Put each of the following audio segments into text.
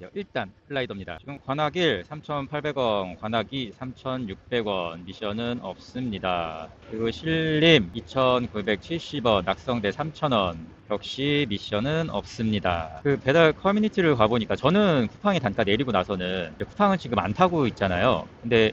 안녕하세요. 일단 슬라이더입니다. 지금 관악 1 3,800원, 관악 2 3,600원, 미션은 없습니다. 그리고 신림 2,970원, 낙성대 3,000원, 역시 미션은 없습니다. 그 배달 커뮤니티를 가보니까 저는 쿠팡이 단가 내리고 나서는 쿠팡은 지금 안 타고 있잖아요. 근데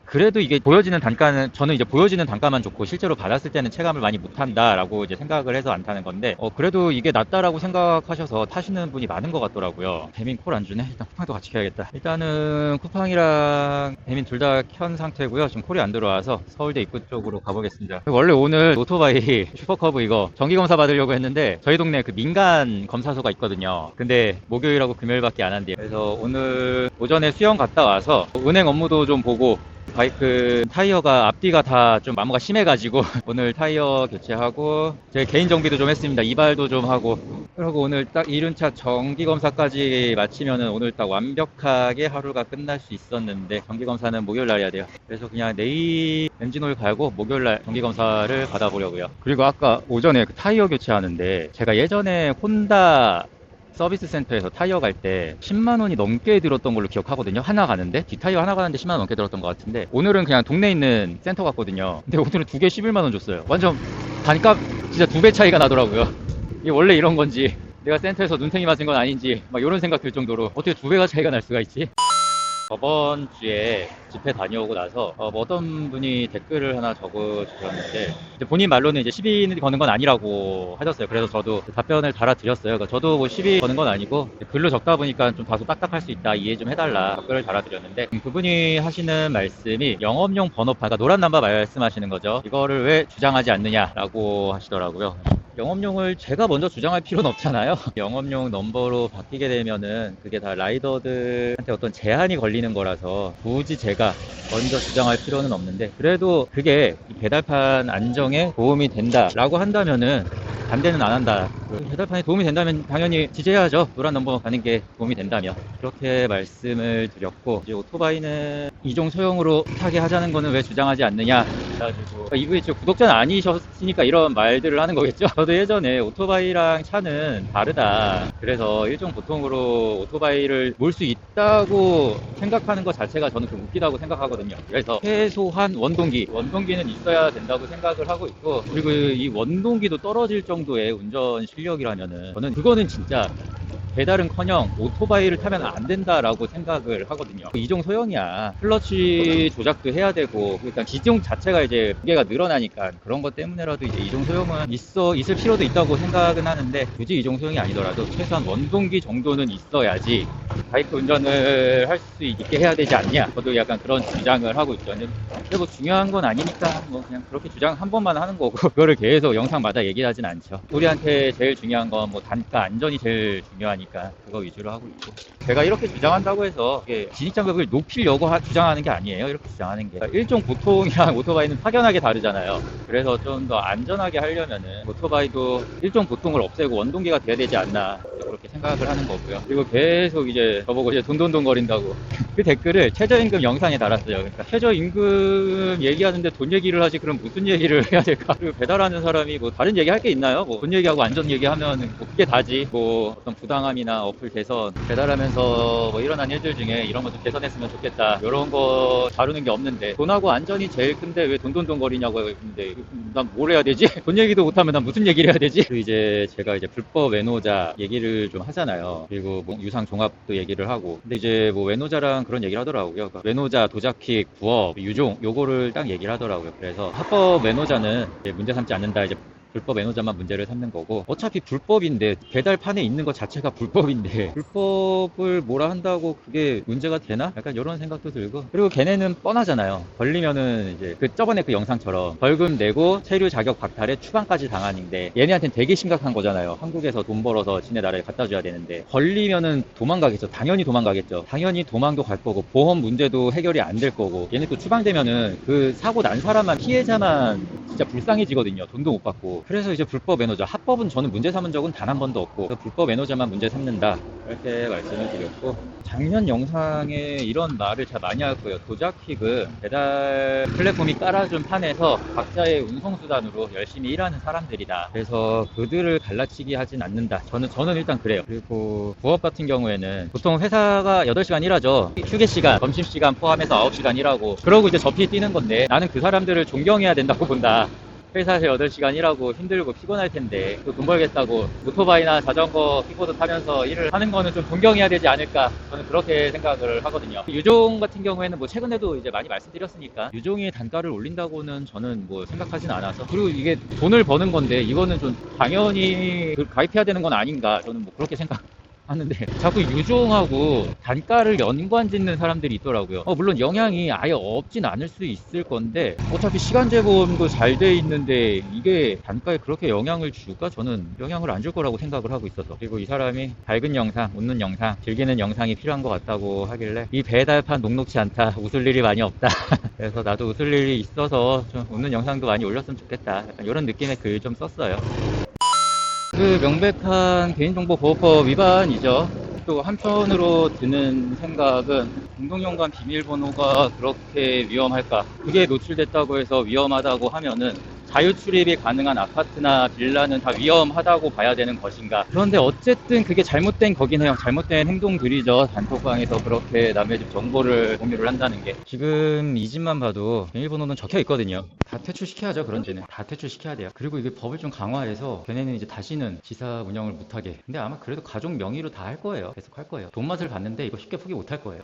그래도 이게 보여지는 단가는, 저는 이제 보여지는 단가만 좋고 실제로 받았을 때는 체감을 많이 못한다라고 이제 생각을 해서 안 타는 건데, 그래도 이게 낫다라고 생각하셔서 타시는 분이 많은 것 같더라고요. 배민 콜 안 주네? 일단 쿠팡도 같이 켜야겠다. 일단은 쿠팡이랑 배민 둘 다 켠 상태고요. 지금 콜이 안 들어와서 서울대 입구 쪽으로 가보겠습니다. 원래 오늘 오토바이 슈퍼커브 이거 정기검사 받으려고 했는데 저희 동네 그 민간 검사소가 있거든요. 근데 목요일하고 금요일밖에 안 한대요. 그래서 오늘 오전에 수영 갔다 와서 은행 업무도 좀 보고, 바이크 타이어가 앞뒤가 다 좀 마모가 심해가지고 오늘 타이어 교체하고 제 개인 정비도 좀 했습니다. 이발도 좀 하고, 그리고 오늘 딱 1륜차 정기검사까지 마치면은 오늘 딱 완벽하게 하루가 끝날 수 있었는데, 정기검사는 목요일날 해야 돼요. 그래서 그냥 내일 엔진오일 갈고 목요일날 정기검사를 받아보려고요. 그리고 아까 오전에 그 타이어 교체하는데, 제가 예전에 혼다 서비스 센터에서 타이어 갈 때 10만 원이 넘게 들었던 걸로 기억하거든요. 하나 가는데, 뒷타이어 하나 가는데 10만 원 넘게 들었던 것 같은데, 오늘은 그냥 동네에 있는 센터 갔거든요. 근데 오늘은 두 개 11만 원 줬어요. 완전 반값, 진짜 두 배 차이가 나더라고요. 이게 원래 이런 건지, 내가 센터에서 눈탱이 맞은 건 아닌지 막 이런 생각 들 정도로 어떻게 두 배가 차이가 날 수가 있지? 저번 주에 집회 다녀오고 나서 뭐 어떤 분이 댓글을 하나 적어주셨는데, 이제 본인 말로는 이제 시비 거는 건 아니라고 하셨어요. 그래서 저도 답변을 달아드렸어요. 그러니까 저도 뭐 시비 거는 건 아니고 글로 적다 보니까 좀 다소 딱딱할 수 있다, 이해 좀 해달라 답글을 달아드렸는데, 그분이 하시는 말씀이 영업용 번호판, 그러니까 노란 남바 말씀하시는 거죠. 이거를 왜 주장하지 않느냐라고 하시더라고요. 영업용을 제가 먼저 주장할 필요는 없잖아요. 영업용 넘버로 바뀌게 되면은 그게 다 라이더들한테 어떤 제한이 걸리는 거라서 굳이 제가 먼저 주장할 필요는 없는데, 그래도 그게 배달판 안정에 도움이 된다라고 한다면은 반대는 안 한다. 배달판에 도움이 된다면 당연히 지지해야죠. 노란 넘버 가는 게 도움이 된다면. 그렇게 말씀을 드렸고, 이제 오토바이는 이종 소형으로 타게 하자는 거는 왜 주장하지 않느냐. 그래가지고 이분이 지금 구독자는 아니셨으니까 이런 말들을 하는 거겠죠. 저도 예전에 오토바이랑 차는 다르다, 그래서 일종 보통으로 오토바이를 몰 수 있다고 생각하는 것 자체가 저는 좀 웃기다고 생각하거든요. 그래서 최소한 원동기는 있어야 된다고 생각을 하고 있고, 그리고 이 원동기도 떨어질 정도의 운전 실력이라면은 저는 그거는 진짜 배달은커녕 오토바이를 타면 안 된다라고 생각을 하거든요. 이종 소형이야. 클러치 조작도 해야 되고, 그러니까 기종 자체가 이제 무게가 늘어나니까 그런 것 때문에라도 이제 이종 소형은 있을 필요도 있다고 생각은 하는데, 굳이 이종 소형이 아니더라도 최소한 원동기 정도는 있어야지 바이크 운전을 할 수 있게 해야 되지 않냐. 저도 약간 그런 주장을 하고 있죠. 근데 뭐 중요한 건 아니니까 뭐 그냥 그렇게 주장 한 번만 하는 거고 그거를 계속 영상마다 얘기하진 않죠. 우리한테 제일 중요한 건 뭐 단가, 안전이 제일 중요하니까 그거 위주로 하고 있고, 제가 이렇게 주장한다고 해서 진입장벽을 높이려고 주장하는 게 아니에요. 이렇게 주장하는 게, 일종 보통이랑 오토바이는 확연하게 다르잖아요. 그래서 좀 더 안전하게 하려면은 오토바이도 일종 보통을 없애고 원동기가 돼야 되지 않나, 그렇게 생각을 하는 거고요. 그리고 계속 이제 저보고 이제 돈돈돈거린다고 그 댓글을 최저임금 영상에 달았어요. 그러니까 최저임금 얘기하는데 돈 얘기를 하지, 그럼 무슨 얘기를 해야 될까? 그리고 배달하는 사람이 뭐 다른 얘기 할 게 있나요? 뭐 돈 얘기하고 안전 얘기하면 뭐 그게 다지. 뭐 어떤 부당함이나 어플 개선, 배달하면서 뭐 일어난 일들 중에 이런 거 좀 개선했으면 좋겠다, 이런 거 다루는 게 없는데, 돈하고 안전이 제일 큰데 왜 돈돈돈거리냐고 했는데, 난 뭘 해야 되지? 돈 얘기도 못하면 난 무슨 얘기를 해야 되지? 그리고 이제 제가 이제 불법 외노자 얘기를 좀 하잖아요. 그리고 뭐 유상 종합도 얘기를 하고, 근데 이제 뭐 외노자랑 그런 얘기를 하더라고요. 그러니까 외노자, 도자킥, 부업, 유종, 요거를 딱 얘기를 하더라고요. 그래서 합법 외노자는 이제 문제 삼지 않는다, 이제 불법 외노자만 문제를 삼는 거고, 어차피 불법인데, 배달판에 있는 것 자체가 불법인데 불법을 뭐라 한다고 그게 문제가 되나? 약간 이런 생각도 들고, 그리고 걔네는 뻔하잖아요. 걸리면은 이제 저번에 그 영상처럼 벌금 내고 체류 자격 박탈에 추방까지 당하는데, 얘네한테는 되게 심각한 거잖아요. 한국에서 돈 벌어서 지네 나라에 갖다 줘야 되는데, 걸리면은 도망가겠죠. 당연히 도망가겠죠. 당연히 도망도 갈 거고, 보험 문제도 해결이 안 될 거고, 얘네 또 추방되면은 그 사고 난 사람만, 피해자만 진짜 불쌍해지거든요. 돈도 못 받고. 그래서 이제 불법 매너저, 합법은 저는 문제 삼은 적은 단 한 번도 없고, 그래서 불법 매너저만 문제 삼는다, 이렇게 말씀을 드렸고, 작년 영상에 이런 말을 잘 많이 하고요. 도자킥은 배달 플랫폼이 깔아준 판에서 각자의 운송수단으로 열심히 일하는 사람들이다. 그래서 그들을 갈라치기 하진 않는다. 저는 일단 그래요. 그리고 부업 같은 경우에는 보통 회사가 8시간 일하죠. 휴게시간, 점심시간 포함해서 9시간 일하고, 그러고 이제 저피 뛰는 건데, 나는 그 사람들을 존경해야 된다고 본다. 회사에서 8시간 일하고 힘들고 피곤할 텐데 또 돈 벌겠다고 오토바이나 자전거, 킥보드 타면서 일을 하는 거는 좀 존경해야 되지 않을까, 저는 그렇게 생각을 하거든요. 유종 같은 경우에는 뭐 최근에도 이제 많이 말씀드렸으니까 유종의 단가를 올린다고는 저는 뭐 생각하진 않아서, 그리고 이게 돈을 버는 건데 이거는 좀 당연히 가입해야 되는 건 아닌가, 저는 뭐 그렇게 하는데 자꾸 유종하고 단가를 연관 짓는 사람들이 있더라고요. 물론 영향이 아예 없진 않을 수 있을 건데 어차피 시간 제공도 잘 돼 있는데 이게 단가에 그렇게 영향을 줄까? 저는 영향을 안 줄 거라고 생각을 하고 있어서. 그리고 이 사람이 밝은 영상, 웃는 영상, 즐기는 영상이 필요한 것 같다고 하길래 이 배달판 녹록지 않다, 웃을 일이 많이 없다 그래서 나도 웃을 일이 있어서 좀 웃는 영상도 많이 올렸으면 좋겠다, 약간 이런 느낌의 글 좀 썼어요. 그 명백한 개인정보보호법 위반이죠. 또 한편으로 드는 생각은 공동연관 비밀번호가 그렇게 위험할까? 그게 노출됐다고 해서 위험하다고 하면은 자유 출입이 가능한 아파트나 빌라는 다 위험하다고 봐야 되는 것인가? 그런데 어쨌든 그게 잘못된 거긴 해요. 잘못된 행동들이죠. 단톡방에서 그렇게 남의 집 정보를 공유를 한다는 게. 지금 이 집만 봐도 비밀번호는 적혀 있거든요. 다 퇴출시켜야죠. 그런 데는 다 퇴출시켜야 돼요. 그리고 이게 법을 좀 강화해서 걔네는 이제 다시는 지사 운영을 못하게. 근데 아마 그래도 가족 명의로 다 할 거예요. 계속 할 거예요. 돈 맛을 봤는데 이거 쉽게 포기 못 할 거예요.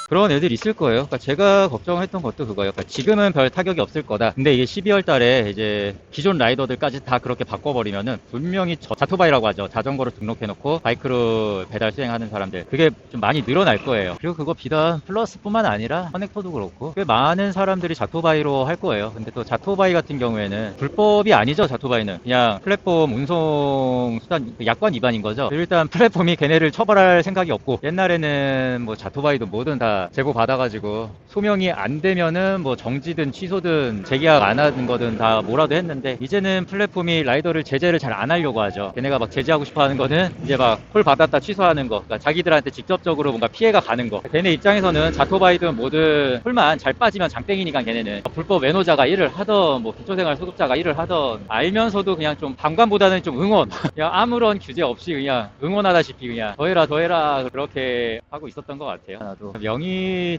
그런 애들 있을 거예요. 그러니까 제가 걱정했던 것도 그거예요. 그러니까 지금은 별 타격이 없을 거다. 근데 이게 12월 달에 이제 기존 라이더들까지 다 그렇게 바꿔버리면은 분명히 자토바이라고 하죠. 자전거를 등록해놓고 바이크로 배달 수행하는 사람들. 그게 좀 많이 늘어날 거예요. 그리고 그거 비단 플러스뿐만 아니라 커넥터도 그렇고 꽤 많은 사람들이 자토바이로 할 거예요. 근데 또 자토바이 같은 경우에는 불법이 아니죠. 자토바이는 그냥 플랫폼 운송 수단 약관 위반인 거죠. 일단 플랫폼이 걔네를 처벌할 생각이 없고, 옛날에는 뭐 자토바이도 뭐든 다 제보 받아가지고 소명이 안 되면은 뭐 정지든 취소든 재계약 안 하는 거든 다 뭐라도 했는데, 이제는 플랫폼이 라이더를 제재를 잘 안 하려고 하죠. 걔네가 막 제재하고 싶어 하는 거는 이제 막 콜 받았다 취소하는 거, 그러니까 자기들한테 직접적으로 뭔가 피해가 가는 거. 걔네 입장에서는 자토바이든 뭐든 콜만 잘 빠지면 장땡이니까 걔네는 불법 외노자가 일을 하던 뭐 기초생활 소득자가 일을 하던 알면서도 그냥 좀 방관보다는 좀 응원 그냥 아무런 규제 없이 그냥 응원하다시피 그냥 더해라 그렇게 하고 있었던 것 같아요. 나도 명의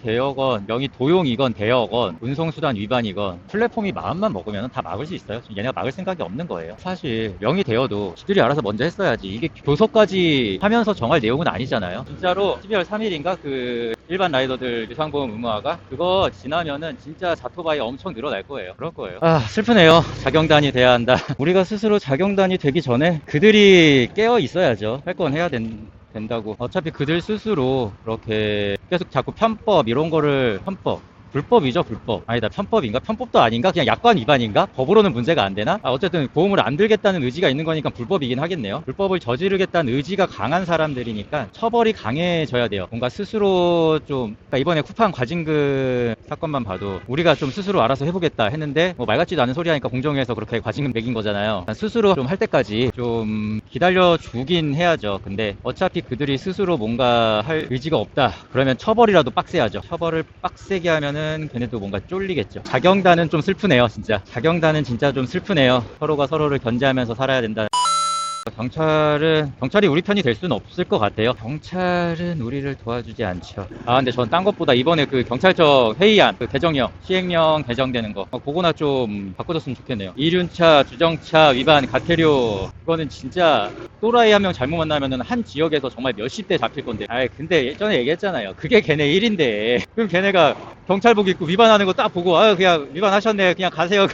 대여건, 명의 도용이건 대여건, 운송수단 위반이건 플랫폼이 마음만 먹으면 다 막을 수 있어요. 얘네가 막을 생각이 없는 거예요. 사실 명의 대여도 지들이 알아서 먼저 했어야지. 이게 교섭까지 하면서 정할 내용은 아니잖아요. 진짜로 12월 3일인가 그 일반 라이더들 유상보험 의무화가 그거 지나면은 진짜 자토바이 엄청 늘어날 거예요. 그럴 거예요. 슬프네요. 자경단이 돼야 한다. 우리가 스스로 자경단이 되기 전에 그들이 깨어 있어야죠. 할 건 해야 된다고. 어차피 그들 스스로 그렇게 계속 자꾸 편법 이런 거를, 불법이죠, 불법. 아니다, 편법인가? 편법도 아닌가? 그냥 약관 위반인가? 법으로는 문제가 안 되나? 어쨌든 보험을 안 들겠다는 의지가 있는 거니까 불법이긴 하겠네요. 불법을 저지르겠다는 의지가 강한 사람들이니까 처벌이 강해져야 돼요. 뭔가 스스로 좀, 그러니까 이번에 쿠팡 과징금 사건만 봐도 우리가 좀 스스로 알아서 해보겠다 했는데 뭐 말 같지도 않은 소리 하니까 공정위에서 그렇게 과징금 매긴 거잖아요. 스스로 좀 할 때까지 좀 기다려주긴 해야죠. 근데 어차피 그들이 스스로 뭔가 할 의지가 없다 그러면 처벌이라도 빡세하죠. 처벌을 빡세게 하면은 걔네도 뭔가 쫄리겠죠. 자경단은 좀 슬프네요. 진짜 자경단은 진짜 좀 슬프네요. 서로가 서로를 견제하면서 살아야 된다. 경찰이 우리 편이 될 수는 없을 것 같아요. 경찰은 우리를 도와주지 않죠. 근데 전 딴 것보다 이번에 그 경찰청 회의안, 그 개정령, 시행령 개정되는 거, 그거나 좀 바꿔줬으면 좋겠네요. 이륜차, 주정차 위반 과태료, 그거는 진짜 또라이 한 명 잘못 만나면은 한 지역에서 정말 몇십 대 잡힐 건데. 근데 예전에 얘기했잖아요. 그게 걔네 일인데. 그럼 걔네가 경찰복 입고 위반하는 거 딱 보고, 그냥 위반하셨네, 그냥 가세요.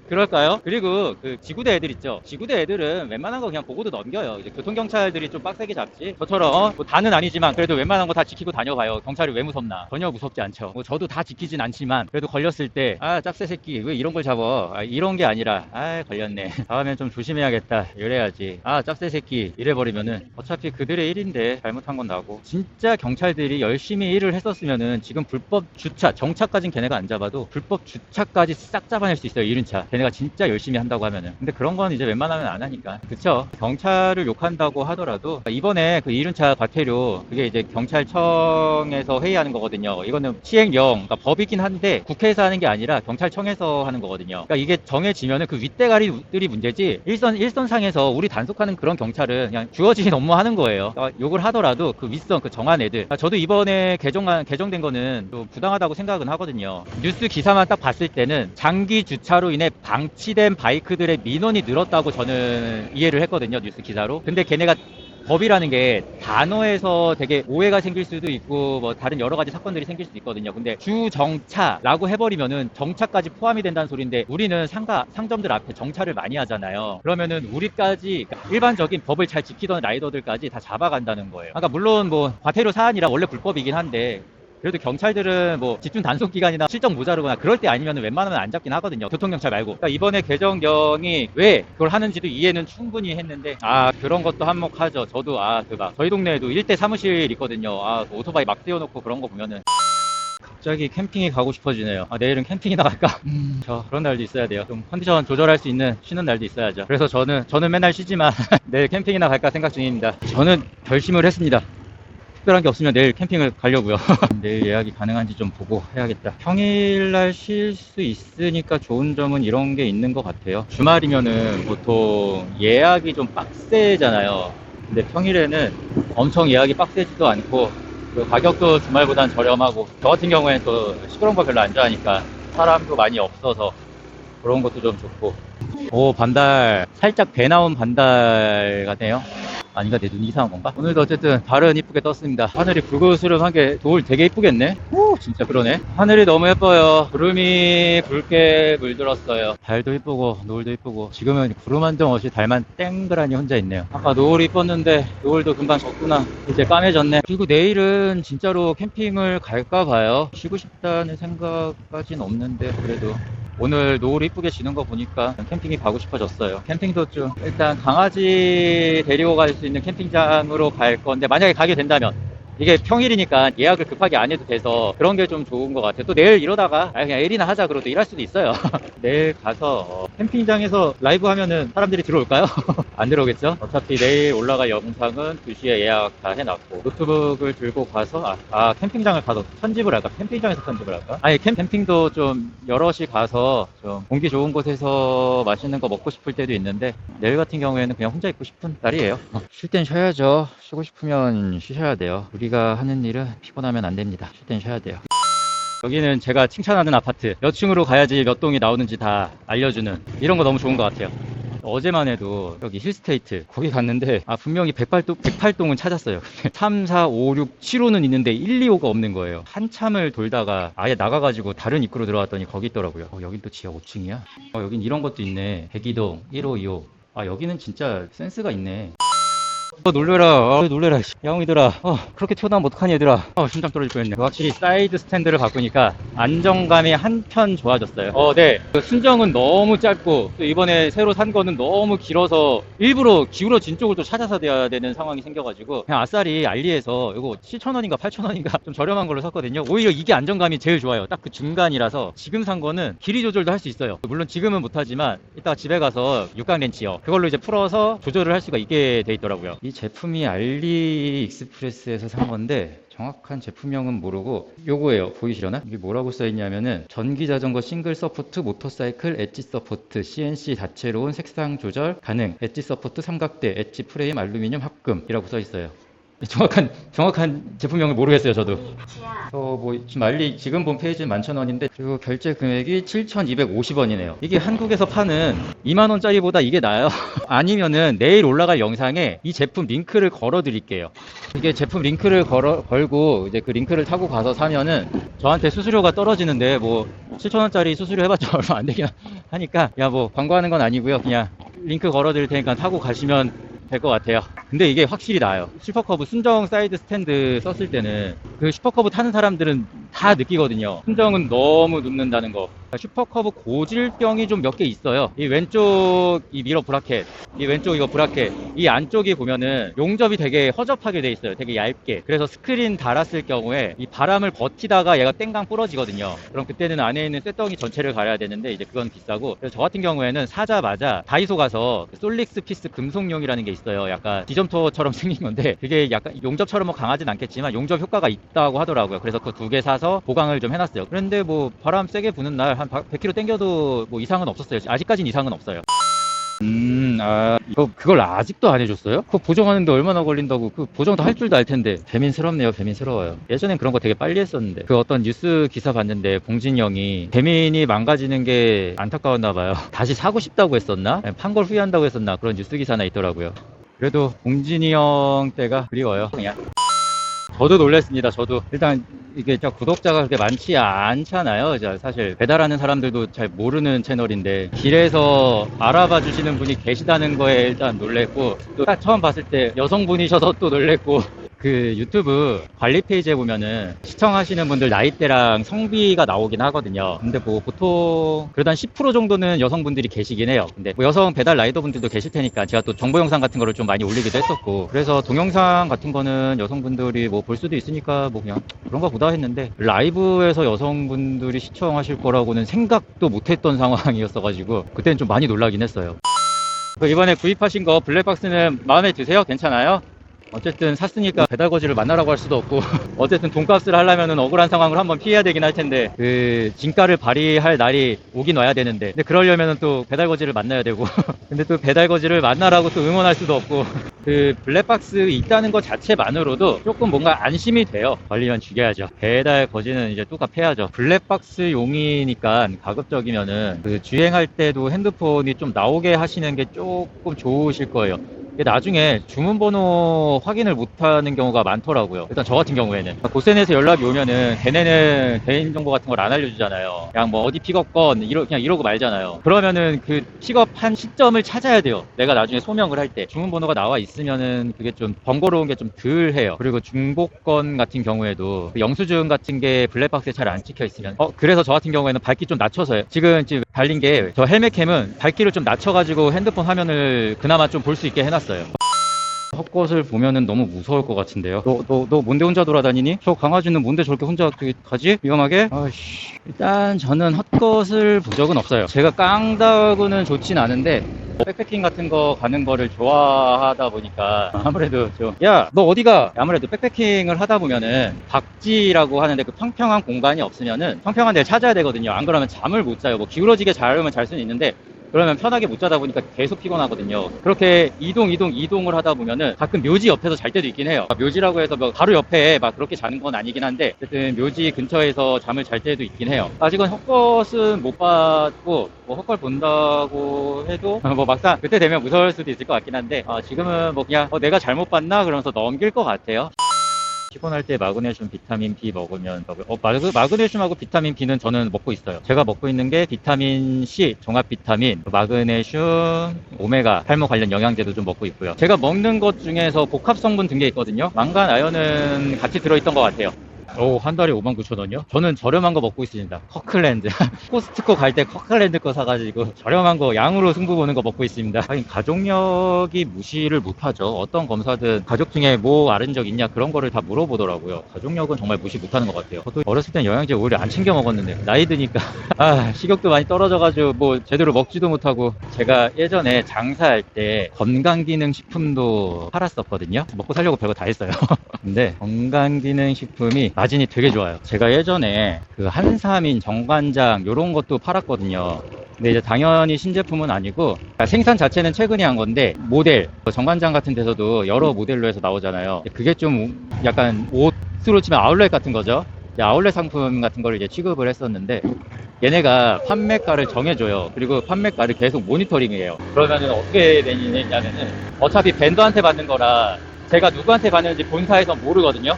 그럴까요? 그리고 그 지구대 애들 있죠. 지구대 애들은 웬만한 거 그냥 보고도 넘겨요. 이제 교통경찰들이 좀 빡세게 잡지. 저처럼 뭐 다는 아니지만 그래도 웬만한 거 다 지키고 다녀가요. 경찰이 왜 무섭나? 전혀 무섭지 않죠. 뭐 저도 다 지키진 않지만 그래도 걸렸을 때 짭새 새끼 왜 이런 걸 잡아? 이런 게 아니라 걸렸네. 다음엔 좀 조심해야겠다. 이래야지. 짭새 새끼 이래버리면은 어차피 그들의 일인데 잘못한 건 나고. 진짜 경찰들이 열심히 일을 했었으면은 지금 불법 주차, 정차까진 걔네가 안 잡아도 불법 주차까지 싹 잡아낼 수 있어요. 이륜차. 걔네가 진짜 열심히 한다고 하면은. 근데 그런 건 이제 웬만하면 안 하니까. 그쵸? 경찰을 욕한다고 하더라도 이번에 그 이륜차 과태료 그게 이제 경찰청에서 회의하는 거거든요. 이거는 시행령, 그러니까 법이긴 한데 국회에서 하는 게 아니라 경찰청에서 하는 거거든요. 그러니까 이게 정해지면은 그 윗대가리들이 문제지 일선상에서 우리 단속하는 그런 경찰은 그냥 주어진 업무 하는 거예요. 그러니까 욕을 하더라도 그 윗선 그 정한 애들. 그러니까 저도 이번에 개정된 거는 좀 부당하다고 생각은 하거든요. 뉴스 기사만 딱 봤을 때는 장기 주차로 인해 방치된 바이크들의 민원이 늘었다고 저는 이해를 했거든요. 뉴스 기사로. 근데 걔네가 법이라는 게 단어에서 되게 오해가 생길 수도 있고 뭐 다른 여러 가지 사건들이 생길 수도 있거든요. 근데 주정차라고 해버리면은 정차까지 포함이 된다는 소리인데 우리는 상점들 앞에 정차를 많이 하잖아요. 그러면은 우리까지 그러니까 일반적인 법을 잘 지키던 라이더들까지 다 잡아간다는 거예요. 그러니까 물론 뭐 과태료 사안이라 원래 불법이긴 한데 그래도 경찰들은 뭐 집중 단속 기간이나 실적 모자르거나 그럴 때 아니면 웬만하면 안 잡긴 하거든요. 교통경찰 말고. 그러니까 이번에 개정령이 왜 그걸 하는지도 이해는 충분히 했는데 그런 것도 한몫하죠. 저도 저희 동네에도 일대 사무실 있거든요. 오토바이 막 세워놓고 그런 거 보면은 갑자기 캠핑이 가고 싶어지네요. 내일은 캠핑이나 갈까? 그런 날도 있어야 돼요. 좀 컨디션 조절할 수 있는 쉬는 날도 있어야죠. 그래서 저는 맨날 쉬지만 내일 캠핑이나 갈까 생각 중입니다. 저는 결심을 했습니다. 특별한 게 없으면 내일 캠핑을 가려고요. 내일 예약이 가능한지 좀 보고 해야겠다. 평일날 쉴 수 있으니까 좋은 점은 이런 게 있는 것 같아요. 주말이면은 보통 예약이 좀 빡세잖아요. 근데 평일에는 엄청 예약이 빡세지도 않고 그 가격도 주말보단 저렴하고 저 같은 경우에는 또 시끄러운 거 별로 안 좋아하니까 사람도 많이 없어서 그런 것도 좀 좋고. 오, 반달. 살짝 배 나온 반달 같네요. 아닌가? 내 눈이 이상한 건가? 오늘도 어쨌든 달은 이쁘게 떴습니다. 하늘이 붉으스름한 게 노을 되게 이쁘겠네? 오, 진짜 그러네. 하늘이 너무 예뻐요. 구름이 붉게 물들었어요. 달도 이쁘고 노을도 이쁘고 지금은 구름 한 점 없이 달만 땡그라니 혼자 있네요. 아까 노을이 이뻤는데 노을도 금방 졌구나. 이제 까매졌네. 그리고 내일은 진짜로 캠핑을 갈까 봐요. 쉬고 싶다는 생각까지는 없는데 그래도 오늘 노을 이쁘게 지는 거 보니까 캠핑이 가고 싶어졌어요. 캠핑도 좀 일단 강아지 데리고 갈 수 있는 캠핑장으로 갈 건데 만약에 가게 된다면 이게 평일이니까 예약을 급하게 안 해도 돼서 그런 게 좀 좋은 것 같아요. 또 내일 이러다가 그냥 일이나 하자 그러고 또 일할 수도 있어요. 내일 가서 캠핑장에서 라이브 하면은 사람들이 들어올까요? 안 들어오겠죠? 어차피 내일 올라갈 영상은 2시에 예약 다 해놨고 노트북을 들고 가서 캠핑장을 가서 편집을 할까? 캠핑장에서 편집을 할까? 아니 캠핑도 좀 여럿이 가서 좀 공기 좋은 곳에서 맛있는 거 먹고 싶을 때도 있는데 내일 같은 경우에는 그냥 혼자 있고 싶은 날이에요. 쉴 땐 쉬어야죠. 쉬고 싶으면 쉬셔야 돼요. 우리가 하는 일은 피곤하면 안 됩니다. 쉴 땐 쉬어야 돼요. 여기는 제가 칭찬하는 아파트. 몇 층으로 가야지 몇 동이 나오는지 다 알려주는 이런 거 너무 좋은 것 같아요. 어제만 해도 여기 힐스테이트 거기 갔는데 분명히 108동은 찾았어요. 3, 4, 5, 6, 7호는 있는데 1, 2호가 없는 거예요. 한참을 돌다가 아예 나가가지고 다른 입구로 들어왔더니 거기 있더라고요. 여긴 또 지하 5층이야? 여긴 이런 것도 있네. 백이동 1호, 2호. 여기는 진짜 센스가 있네. 놀래라 야옹이들아. 그렇게 튀어나오면 어떡하니 얘들아. 심장 떨어질 뻔했네. 확실히 사이드 스탠드를 바꾸니까 안정감이 한편 좋아졌어요. 네. 그 순정은 너무 짧고 또 이번에 새로 산 거는 너무 길어서 일부러 기울어진 쪽을 또 찾아서 돼야 되는 상황이 생겨가지고 그냥 아싸리 알리에서 이거 7,000원인가 8,000원인가 좀 저렴한 걸로 샀거든요. 오히려 이게 안정감이 제일 좋아요. 딱 그 중간이라서 지금 산 거는 길이 조절도 할 수 있어요. 물론 지금은 못하지만 이따가 집에 가서 육각 렌치요. 그걸로 이제 풀어서 조절을 할 수가 있게 돼 있더라고요. 이 제품이 알리익스프레스에서 산 건데 정확한 제품명은 모르고 요거예요. 보이시려나? 이게 뭐라고 써있냐면은 전기자전거 싱글 서포트 모터사이클 엣지 서포트 CNC 다채로운 색상 조절 가능 엣지 서포트 삼각대 엣지 프레임 알루미늄 합금이라고 써있어요. 정확한 제품명을 모르겠어요, 저도. 지금 알리 지금 본 페이지는 11,000원인데, 그리고 결제 금액이 7,250원이네요. 이게 한국에서 파는 2만원짜리보다 이게 나아요. 아니면은 내일 올라갈 영상에 이 제품 링크를 걸어 드릴게요. 이게 제품 링크를 걸고, 이제 그 링크를 타고 가서 사면은 저한테 수수료가 떨어지는데, 7,000원짜리 수수료 해봤자 얼마 안 되긴 하니까, 광고하는 건 아니고요. 그냥 링크 걸어 드릴 테니까 타고 가시면 될 것 같아요. 근데 이게 확실히 나아요. 슈퍼커브 순정 사이드 스탠드 썼을 때는 그 슈퍼커브 타는 사람들은 다 느끼거든요. 순정은 너무 눕는다는 거. 슈퍼커브 고질병이 좀 몇 개 있어요. 이 왼쪽 이 미러 브라켓, 이 왼쪽 이거 브라켓, 이 안쪽이 보면은 용접이 되게 허접하게 돼 있어요. 되게 얇게. 그래서 스크린 달았을 경우에 이 바람을 버티다가 얘가 땡강 부러지거든요. 그럼 그때는 안에 있는 쇳덩이 전체를 갈아야 되는데 이제 그건 비싸고, 그래서 저 같은 경우에는 사자마자 다이소 가서 그 솔릭스 피스 금속용이라는 게 있어요. 약간 디점토처럼 생긴 건데 그게 약간 용접처럼 뭐 강하진 않겠지만 용접 효과가 있다고 하더라고요. 그래서 그 두 개 사서 보강을 좀 해놨어요. 그런데 뭐 바람 세게 부는 날 한 100km 땡겨도 뭐 이상은 없었어요. 아직까지는 이상은 없어요. 그걸 아직도 안 해줬어요? 그거 보정하는데 얼마나 걸린다고. 그 보정도 할 줄도 알 텐데. 배민스럽네요. 배민스러워요. 예전엔 그런 거 되게 빨리 했었는데. 그 어떤 뉴스 기사 봤는데 봉진이 형이 배민이 망가지는 게 안타까웠나 봐요. 다시 사고 싶다고 했었나? 판 걸 후회한다고 했었나? 그런 뉴스 기사나 있더라고요. 그래도 봉진이 형 때가 그리워요. 그냥. 저도 놀랐습니다. 저도 일단 이게 구독자가 그렇게 많지 않잖아요. 사실 배달하는 사람들도 잘 모르는 채널인데 길에서 알아봐 주시는 분이 계시다는 거에 일단 놀랬고, 또 딱 처음 봤을 때 여성분이셔서 또 놀랬고, 그 유튜브 관리 페이지에 보면은 시청하시는 분들 나이대랑 성비가 나오긴 하거든요. 근데 뭐 보통 그래도 한 10% 정도는 여성분들이 계시긴 해요. 근데 뭐 여성 배달 라이더 분들도 계실 테니까 제가 또 정보 영상 같은 거를 좀 많이 올리기도 했었고, 그래서 동영상 같은 거는 여성분들이 뭐 볼 수도 있으니까 뭐 그냥 그런가 보다 했는데, 라이브에서 여성분들이 시청하실 거라고는 생각도 못했던 상황이었어가지고 그때는 좀 많이 놀라긴 했어요. 이번에 구입하신 거 블랙박스는 마음에 드세요? 괜찮아요? 어쨌든 샀으니까 배달 거지를 만나라고 할 수도 없고 어쨌든 돈값을 하려면은 억울한 상황을 한번 피해야 되긴 할 텐데, 그 진가를 발휘할 날이 오긴 와야 되는데, 근데 그러려면은 또 배달 거지를 만나야 되고 근데 또 배달 거지를 만나라고 또 응원할 수도 없고, 그 블랙박스 있다는 것 자체만으로도 조금 뭔가 안심이 돼요. 관리만 죽여야죠. 배달 거지는 이제 뚝갑 해야죠. 블랙박스 용이니까 가급적이면은 그 주행할 때도 핸드폰이 좀 나오게 하시는 게 조금 좋으실 거예요. 나중에 주문번호 확인을 못하는 경우가 많더라고요. 일단 저 같은 경우에는 고센에서 연락이 오면은 걔네는 개인정보 같은 걸 안 알려주잖아요. 그냥 뭐 어디 픽업건 그냥 이러고 말잖아요. 그러면은 그 픽업한 시점을 찾아야 돼요. 내가 나중에 소명을 할 때 주문번호가 나와 있으면은 그게 좀 번거로운 게 좀 덜 해요. 그리고 중복건 같은 경우에도 그 영수증 같은 게 블랙박스에 잘 안 찍혀 있으면 그래서 저 같은 경우에는 밝기 좀 낮춰서요. 지금 달린 게 저 헬멧캠은 밝기를 좀 낮춰가지고 핸드폰 화면을 그나마 좀 볼 수 있게 해놨어요. 헛것을 보면은 너무 무서울 것 같은데요. 너 뭔데 혼자 돌아다니니? 저 강아지는 뭔데 저렇게 혼자 가지? 위험하게? 아이씨. 일단 저는 헛것을 본 적은 없어요. 제가 깡다구는 좋진 않은데 백패킹 같은 거 가는 거를 좋아하다 보니까 아무래도 야, 너 어디가? 아무래도 백패킹을 하다 보면은 박지라고 하는데 그 평평한 공간이 없으면은 평평한 데를 찾아야 되거든요. 안 그러면 잠을 못 자요. 뭐 기울어지게 자려면 잘 수는 있는데 그러면 편하게 못 자다 보니까 계속 피곤하거든요. 그렇게 이동을 하다 보면은 가끔 묘지 옆에서 잘 때도 있긴 해요. 묘지라고 해서 뭐 바로 옆에 막 그렇게 자는 건 아니긴 한데 어쨌든 묘지 근처에서 잠을 잘 때도 있긴 해요. 아직은 헛것은 못 봤고, 뭐 헛걸 본다고 해도 뭐 막상 그때 되면 무서울 수도 있을 것 같긴 한데 지금은 뭐 그냥 내가 잘못 봤나 그러면서 넘길 것 같아요. 피곤할 때 마그네슘, 비타민 B 먹으면 마그네슘하고 비타민 B는 저는 먹고 있어요. 제가 먹고 있는 게 비타민 C, 종합 비타민, 마그네슘, 오메가, 탈모 관련 영양제도 좀 먹고 있고요. 제가 먹는 것 중에서 복합 성분 든 게 있거든요. 망간, 아연은 같이 들어있던 것 같아요. 한 달에 59,000원이요? 저는 저렴한 거 먹고 있습니다. 커클랜드. 코스트코 갈 때 커클랜드 거 사가지고 저렴한 거 양으로 승부 보는 거 먹고 있습니다. 하긴 가족력이 무시를 못하죠. 어떤 검사든 가족 중에 뭐 앓은 적 있냐 그런 거를 다 물어보더라고요. 가족력은 정말 무시 못하는 것 같아요. 저도 어렸을 땐 영양제 오히려 안 챙겨 먹었는데 나이 드니까 식욕도 많이 떨어져가지고 뭐 제대로 먹지도 못하고. 제가 예전에 장사할 때 건강기능식품도 팔았었거든요. 먹고 살려고 별거 다 했어요. 근데 건강기능식품이 마진이 되게 좋아요. 제가 예전에 그 한삼인, 정관장 요런 것도 팔았거든요. 근데 이제 당연히 신제품은 아니고 생산 자체는 최근에 한 건데 모델, 정관장 같은 데서도 여러 모델로 해서 나오잖아요. 그게 좀 약간 옷으로 치면 아울렛 같은 거죠. 아울렛 상품 같은 걸 이제 취급을 했었는데 얘네가 판매가를 정해줘요. 그리고 판매가를 계속 모니터링해요. 그러면은 어떻게 되냐면은 어차피 벤더한테 받는 거라 제가 누구한테 받는지 본사에서 모르거든요.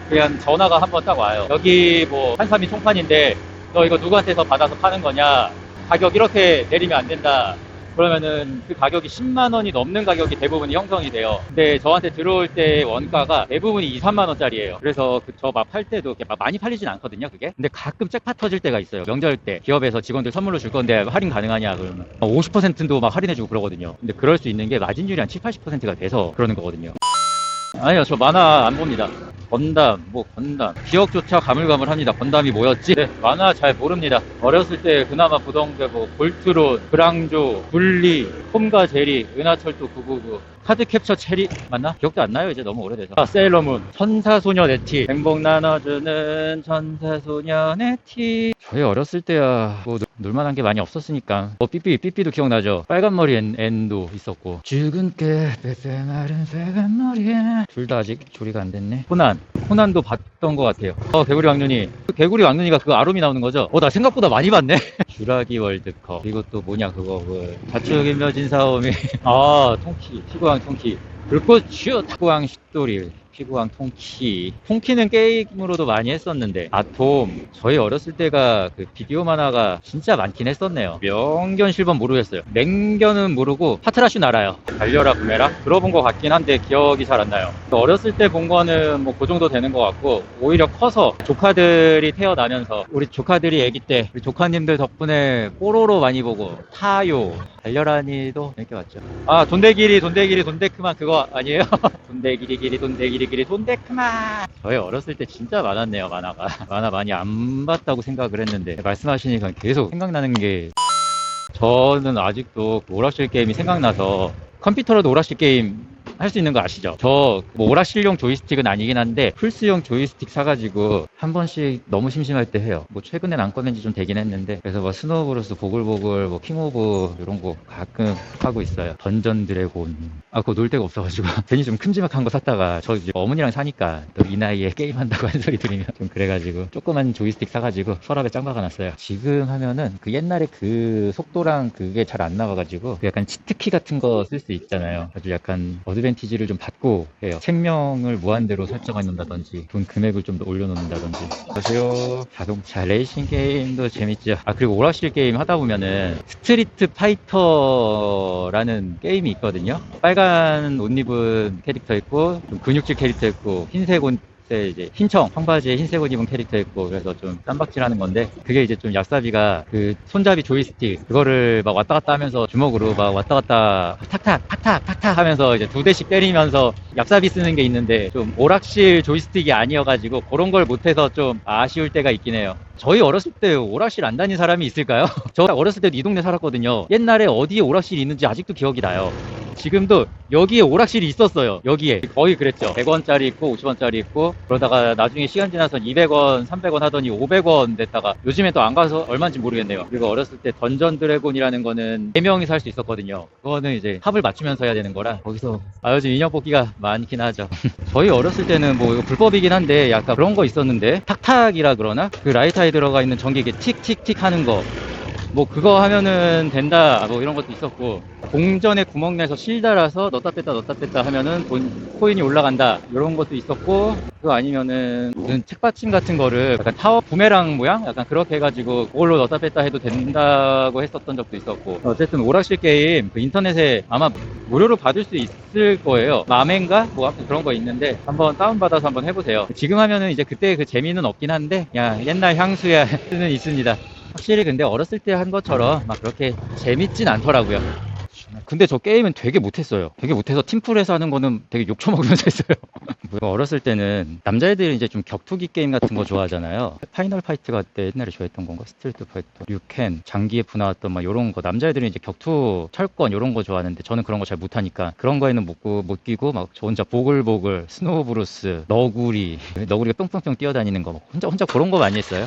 그냥 전화가 한번 딱 와요. 여기 뭐 한삼이 총판인데 너 이거 누구한테서 받아서 파는 거냐? 가격 이렇게 내리면 안 된다. 그러면은 그 가격이 10만 원이 넘는 가격이 대부분이 형성이 돼요. 근데 저한테 들어올 때 원가가 대부분이 2, 3만 원짜리예요. 그래서 저 막 팔 때도 이렇게 막 많이 팔리진 않거든요, 그게. 근데 가끔 잭팟 터질 때가 있어요. 명절 때 기업에서 직원들 선물로 줄 건데 할인 가능하냐 그러면 50%도 막 할인해주고 그러거든요. 근데 그럴 수 있는 게 마진율이 한 7, 80%가 돼서 그러는 거거든요. 아니요, 저 만화 안 봅니다. 건담, 건담. 기억조차 가물가물합니다. 건담이 뭐였지? 네, 만화 잘 모릅니다. 어렸을 때 그나마 보던 게 볼트론, 브랑조, 굴리, 톰과 제리, 은하철도 999, 카드캡처 체리, 맞나? 기억도 안 나요, 이제 너무 오래돼서. 세일러문, 천사소녀 네티, 행복 나눠주는 천사소녀 네티. 저희 어렸을 때야, 놀만한 게 많이 없었으니까. 삐삐도 기억나죠? 빨간 머리 앤도 있었고. 죽은 끝, 빼빼 마른 빨간 머리에. 둘 다 아직 조리가 안 됐네. 코난도 봤던 것 같아요. 개구리 왕눈이. 개구리 왕눈이가 그거 아롬이 나오는 거죠? 나 생각보다 많이 봤네. 쥬라기 월드컵. 그리고 또 뭐냐, 그거, 자축 인묘진 사오미. 통키. 피구왕 통키. 불꽃 슛! 피구왕 슛돌이. 피구왕 통키는 게임으로도 많이 했었는데, 아톰. 저희 어렸을 때가 그 비디오 만화가 진짜 많긴 했었네요. 명견 실버 모르겠어요. 맹견은 모르고 파트라슈는 알아요. 달려라 구매라? 들어본 것 같긴 한데 기억이 잘 안 나요. 어렸을 때 본 거는 그 정도 되는 것 같고, 오히려 커서 조카들이 태어나면서 우리 조카들이 애기 때 우리 조카님들 덕분에 뽀로로 많이 보고, 타요, 달려라니도 이렇게 왔죠. 돈데기리 돈데크만 그거 아니에요? 돈데기리 돈데크만. 저희 어렸을 때 진짜 많았네요, 만화가. 만화 많이 안 봤다고 생각을 했는데 말씀하시니까 계속 생각나는 게, 저는 아직도 오락실 게임이 생각나서, 컴퓨터로도 오락실 게임 할 수 있는 거 아시죠? 저 오락실용 조이스틱은 아니긴 한데 플스용 조이스틱 사가지고 한 번씩 너무 심심할 때 해요. 최근엔 안 꺼낸 지 좀 되긴 했는데, 그래서 스노우브루스, 보글보글, 킹오브 이런 거 가끔 하고 있어요. 던전 드래곤. 그거 놀 데가 없어가지고 괜히 좀 큼지막한 거 샀다가, 저 이제 어머니랑 사니까 또 이 나이에 게임한다고 하는 소리 들으면 좀 그래가지고 조그만 조이스틱 사가지고 서랍에 짱 박아놨어요. 지금 하면은 그 옛날에 그 속도랑 그게 잘 안 나와가지고 약간 치트키 같은 거 쓸 수 있잖아요. 아주 약간 어드밴티지를 좀 받고 해요. 생명을 무한대로 설정해 놓는다든지 돈 금액을 좀 더 올려놓는다든지. 안녕하세요. 자동차 레이싱 게임도 재밌죠. 그리고 오락실 게임 하다 보면은 스트리트 파이터라는 게임이 있거든요. 빨간 옷 입은 캐릭터 있고, 좀 근육질 캐릭터 있고, 흰색 옷 이제 청바지에 흰색 옷 입은 캐릭터 있고, 그래서 좀 쌈박질하는 건데, 그게 이제 좀 얍삽이가 그 손잡이 조이스틱 그거를 막 왔다 갔다 하면서 주먹으로 막 왔다 갔다 탁탁 하면서 이제 2대씩 때리면서 얍삽이 쓰는 게 있는데, 좀 오락실 조이스틱이 아니어가지고 그런 걸 못해서 좀 아쉬울 때가 있긴 해요. 저희 어렸을 때 오락실 안 다닌 사람이 있을까요? 저 어렸을 때도 이 동네 살았거든요. 옛날에 어디에 오락실이 있는지 아직도 기억이 나요. 지금도 여기에 오락실이 있었어요. 여기에 거의 그랬죠. 100원짜리 있고 50원짜리 있고, 그러다가 나중에 시간 지나서 200원 300원 하더니 500원 됐다가 요즘에 또 안 가서 얼마인지 모르겠네요. 그리고 어렸을 때 던전 드래곤이라는 거는 4명이서 할 수 있었거든요. 그거는 이제 합을 맞추면서 해야 되는 거라 거기서 요즘 인형 뽑기가 많긴 하죠. 저희 어렸을 때는 이거 불법이긴 한데 약간 그런 거 있었는데, 탁탁이라 그러나? 그 라이터에 들어가 있는 전기계 틱틱틱 하는 거, 그거 하면은 된다, 이런 것도 있었고, 공전에 구멍 내서 실 달아서 넣었다 뺐다 하면은 코인이 올라간다, 이런 것도 있었고, 그거 아니면은 무슨 책받침 같은 거를 약간 타워 부메랑 모양? 약간 그렇게 해가지고 그걸로 넣었다 뺐다 해도 된다고 했었던 적도 있었고. 어쨌든 오락실 게임 그 인터넷에 아마 무료로 받을 수 있을 거예요. 마멘가? 아무튼 그런 거 있는데 한번 다운받아서 한번 해보세요. 지금 하면은 이제 그때 그 재미는 없긴 한데, 옛날 향수야 는 있습니다. 확실히 근데 어렸을 때 한 것처럼 막 그렇게 재밌진 않더라고요. 근데 저 게임은 되게 못했어요. 되게 못해서 팀플에서 하는 거는 되게 욕처먹으면서 했어요. 어렸을 때는 남자애들이 이제 좀 격투기 게임 같은 거 좋아하잖아요. 파이널 파이트가 그때 옛날에 좋아했던 건가? 스트리트 파이터, 류켄, 장기에프 나왔던 요런 거. 남자애들이 이제 격투, 철권 요런 거 좋아하는데 저는 그런 거 잘 못하니까 그런 거에는 못 끼고 저 혼자 보글보글, 스노우브루스, 너구리가 뿅뿅뿅 뛰어다니는 거 혼자 그런 거 많이 했어요.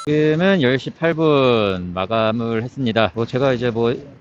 지금은 10시 8분 마감을 했습니다. 제가 이제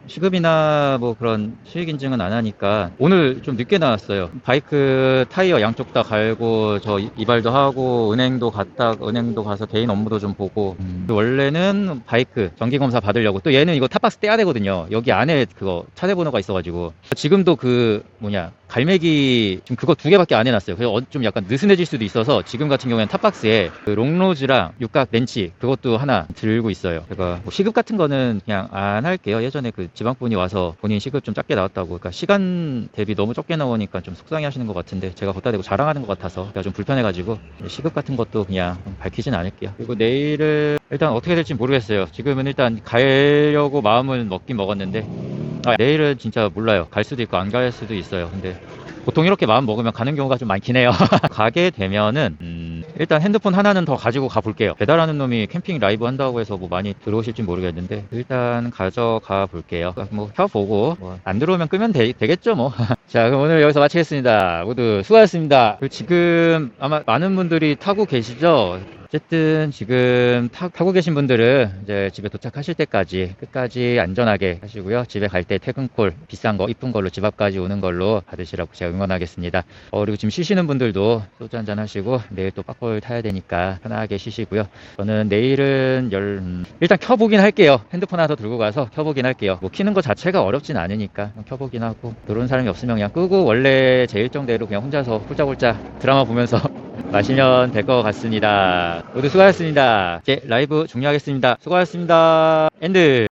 시급이나 뭐 그런 수익 인증은 안 하니까 오늘 좀 늦게 나왔어요. 바이크 타이어 양쪽 다 갈고 저 이발도 하고 은행도 가서 개인 업무도 좀 보고 원래는 바이크 정기검사 받으려고 또 얘는 이거 탑박스 떼야 되거든요. 여기 안에 그거 차대 번호가 있어가지고 지금도 그 뭐냐 갈매기 지금 그거 2개밖에 안 해놨어요. 그래서 좀 약간 느슨해질 수도 있어서 지금 같은 경우에는 탑박스에 그 롱로즈랑 육각 렌치 그것도 하나 들고 있어요. 제가 뭐 시급 같은 거는 그냥 안 할게요. 예전에 그 지방분이 와서 본인 시급 좀 작게 나왔다고, 그러니까 시간 대비 너무 적게 나오니까 좀 속상해 하시는 것 같은데 제가 걷다 대고 자랑하는 것 같아서 제가 좀 불편해가지고 시급 같은 것도 그냥 밝히진 않을게요. 그리고 내일은 일단 어떻게 될지 모르겠어요. 지금은 일단 가려고 마음은 먹긴 먹었는데 내일은 진짜 몰라요. 갈 수도 있고 안 갈 수도 있어요. 근데 보통 이렇게 마음 먹으면 가는 경우가 좀 많긴 해요. 가게 되면은 일단 핸드폰 하나는 더 가지고 가 볼게요. 배달하는 놈이 캠핑 라이브 한다고 해서 뭐 많이 들어오실지 모르겠는데 일단 가져가 볼게요. 뭐 켜보고 뭐 안 들어오면 끄면 되겠죠 뭐. 자, 그럼 오늘 여기서 마치겠습니다. 모두 수고하셨습니다. 그리고 지금 아마 많은 분들이 타고 계시죠? 어쨌든 지금 타고 계신 분들은 이제 집에 도착하실 때까지 끝까지 안전하게 하시고요. 집에 갈 때 퇴근콜 비싼 거 이쁜 걸로 집 앞까지 오는 걸로 받으시라고 제가 응원하겠습니다. 그리고 지금 쉬시는 분들도 소주 한잔 하시고 내일 또 빠꼴 타야 되니까 편하게 쉬시고요. 저는 내일은 일단 켜보긴 할게요. 핸드폰 하나 더 들고 가서 켜보긴 할게요. 뭐 키는 거 자체가 어렵진 않으니까 켜보긴 하고, 들어오는 사람이 없으면 그냥 끄고 원래 제 일정대로 그냥 혼자서 홀짝홀짝 드라마 보면서 마시면 될 것 같습니다. 모두 수고하셨습니다. 이제 라이브 종료하겠습니다. 수고하셨습니다. 엔드.